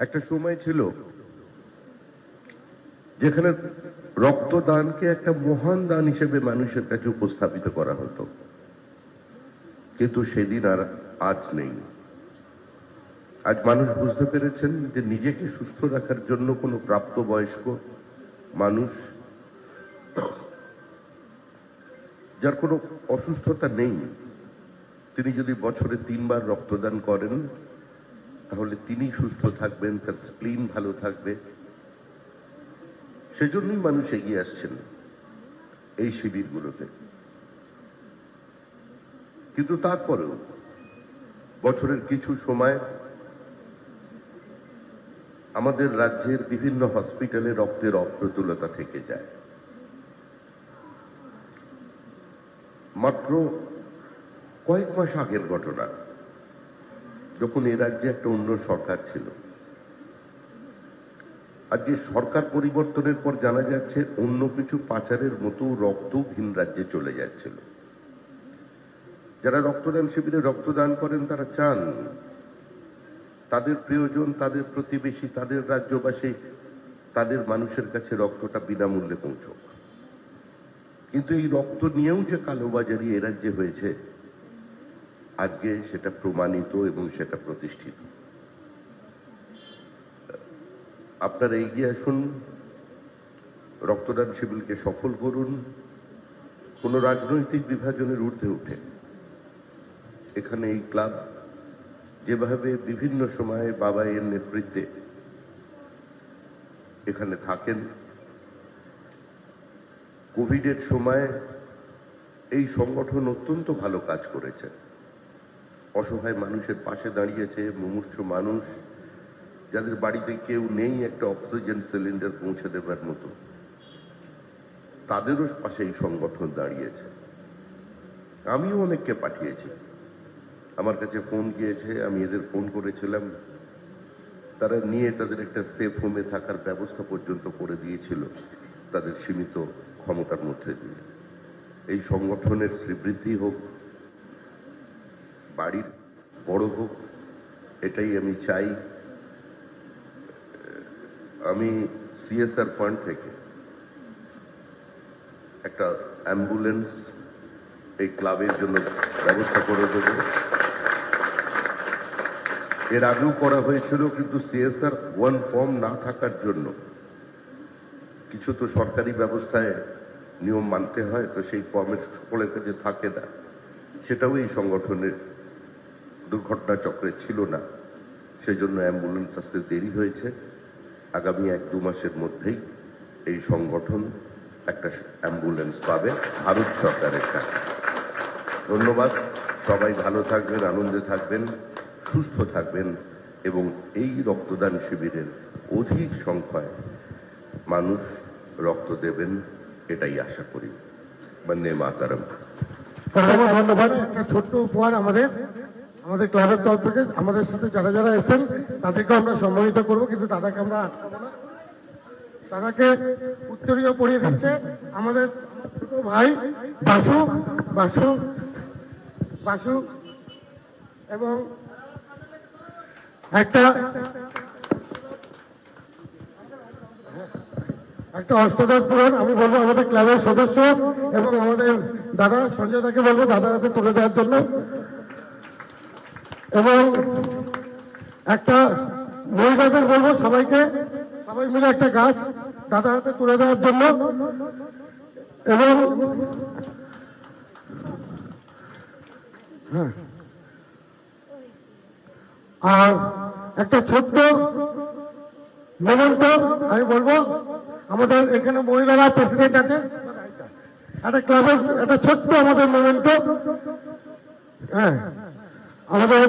একটা সময় ছিল যেখানে রক্তদানকে একটা মহান দান হিসেবে মানুষের কাছে উপস্থাপিত করা হতো, কিন্তু সেদিন আর আজ নেই। আজ মানুষ বুঝতে পেরেছেন যে নিজেকে সুস্থ রাখার জন্য কোনো প্রাপ্তবয়স্ক মানুষ যার কোনো অসুস্থতা নেই, তিনি যদি বছরে 3 বার রক্তদান করেন তাহলে তিনি সুস্থ থাকবেন, তার স্প্লিন ভালো থাকবে। সেজন্যই মানুষ এগিয়ে আসছেন এই শিবিরগুলোতে। কিন্তু তারপরেও বছরের কিছু সময় আমাদের রাজ্যের বিভিন্ন হসপিটালে রক্তের অপ্রতুলতা থেকে যায়। মাত্র কয়েক মাস আগের ঘটনা, যখন এ রাজ্যে একটা অন্য সরকার ছিল। আজকে সরকার পরিবর্তনের পর জানা যাচ্ছে অন্য কিছু পাচারের মতো রক্ত ভিন রাজ্যে চলে যাচ্ছিল। যারা রক্তদান শিবিরে রক্তদান করেন তারা চান তাদের প্রিয়জন, তাদের প্রতিবেশী, তাদের রাজ্যবাসী, তাদের মানুষের কাছে রক্তটা বিনামূল্যে পৌঁছক। কিন্তু এই রক্ত নিয়েও যে কালোবাজারি এ রাজ্যে হয়েছে, আজকে সেটা প্রমাণিত এবং সেটা প্রতিষ্ঠিত। আপনারা এগিয়ে আসুন, রক্তদান শিবিরকে সফল করুন, কোন রাজনৈতিক বিভাজনের ঊর্ধ্বে উঠে। এখানে এই ক্লাব যেভাবে বিভিন্ন সময়ে বাবা এর নেতৃত্বে এখানে থাকেন, কোভিডের সময় এই সংগঠন অত্যন্ত ভালো কাজ করেছে। অসহায় মানুষের পাশে দাঁড়িয়েছে, মুমূর্ষ মানুষ যাদের বাড়িতে কেউ নেই একটা অক্সিজেন সিলিন্ডার পৌঁছে দেবার মতো, তাদেরও পাশে এই সংগঠন দাঁড়িয়েছে। আমিও অনেককে পাঠিয়েছি, আমার কাছে ফোন গিয়েছে, আমি এদের ফোন করেছিলাম, তারা নিয়ে তাদের একটা সেফ হোমে থাকার ব্যবস্থা পর্যন্ত করে দিয়েছিল তাদের সীমিত ক্ষমতার মধ্যে দিয়ে। এই সংগঠনের শ্রীবৃদ্ধি হোক, বাড়ির বড় হোক, এটাই আমি চাই। আমি সিএসআর ফান্ড থেকে একটা অ্যাম্বুলেন্স এই ক্লাবের জন্য ব্যবস্থা করে দেব। এর আগেও করা হয়েছিল, কিন্তু সিএসআর 1 ফর্ম না থাকার জন্য কিছু তো সরকারি ব্যবস্থায় নিয়ম মানতে হয়, তো সেই ফর্মের সকলের কাছে থাকে না। সেটাও এই সংগঠনের দুর্ঘটনা চক্রে ছিল না, সেই জন্য অ্যাম্বুলেন্স আসতে দেরি হয়েছে। আগামী 1-2 মাসের মধ্যেই এই সংগঠন একটা অ্যাম্বুলেন্স পাবে ভারত সরকারের কাছে। ধন্যবাদ, সবাই ভালো থাকবেন, আনন্দে থাকবেন, সুস্থ থাকবেন এবং এই রক্তদান শিবিরের অধিক সংখ্যায় মানুষ রক্ত দেবেন, এটাই আশা করি। বন্দে মাতরম। ধন্যবাদ। একটা ছোট্ট উপহার আমাদের ক্লাবের তরফ থেকে আমাদের সাথে যারা যারা এসেছেন তাদেরকে আমরা সম্মানিত করবো, কিন্তু দাদাকে আমরা আটকাবো না। দাদাকে উত্তরীয় পড়িয়ে দিচ্ছে আমাদের ছোট ভাই বাসু বাসু বাসু এবং একটা অষ্টদশ পুরাণ আমি বলবো আমাদের ক্লাবের সদস্য এবং আমাদের দাদা সঞ্জয় দাকে বলবো দাদার হাতে তুলে দেওয়ার জন্য, এবং একটা মহিলাদের বলবো সবাই মিলে একটা গাছ দাদার হাতে তুলে দেওয়ার জন্য, এবং আর একটা ছোট্ট মেমেন্টো আমি বলবো আমাদের এখানে মহিলারা প্রেসিডেন্ট আছে, একটা ক্লাবের একটা ছোট্ট আমাদের মেমেন্টো, হ্যাঁ আমাদের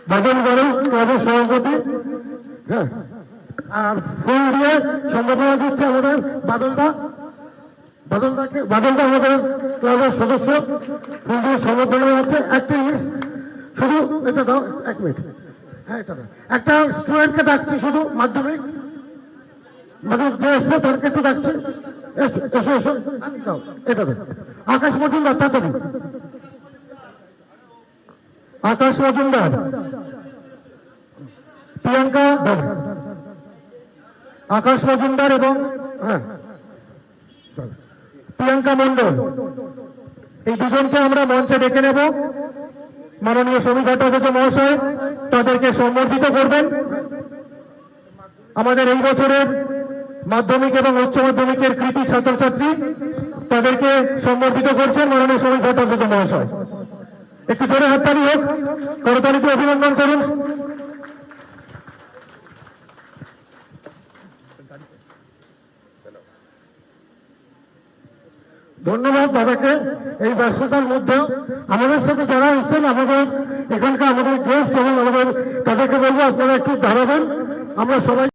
বাদল গাড়ি ক্লাবের সভাপতি, হ্যাঁ আর ফুল দিয়ে সম্বর্ধনা দিচ্ছে আমাদের বাদলদা আমাদের ক্লাবের সদস্য, ফুল দিয়ে সম্বর্ধনা যাচ্ছে। একটা জিনিস শুধু এটা দাও, 1 মিনিট, হ্যাঁ এটা একটা স্টুডেন্টকে ডাকছি, শুধু মাধ্যমিক এসছে তাদেরকে একটু ডাকছি, এসো এসো দাও, এটা দাও। আকাশ মজুমদার, তাড়াতাড়ি আকাশ মজুমদার, প্রিয়াঙ্কা আকাশ মজুমদার এবং প্রিয়াঙ্কা মণ্ডল, এই দুজনকে আমরা মঞ্চে ডেকে নেব। মাননীয় শ্রমিক ভট্টাচার্য মহাশয় তাদেরকে সম্বর্ধিত করবেন। আমাদের এই বছরের মাধ্যমিক এবং উচ্চ মাধ্যমিকের কৃতি ছাত্রছাত্রী, তাদেরকে সম্বর্ধিত করছেন মাননীয় শ্রমিক ভট্টাচার্য মহাশয়। একটু জোরে হাততালি হোক, করতালিতে অভিনন্দন করুন। ধন্যবাদ দাদাকে। এই ব্যস্ততার মধ্যেও আমাদের সাথে যারা এসেছেন, আমাদের এখানকার আমাদের গেস্ট এবং আমাদের, তাদেরকে বলবো আপনারা একটু দাঁড়াবেন। আমরা সবাই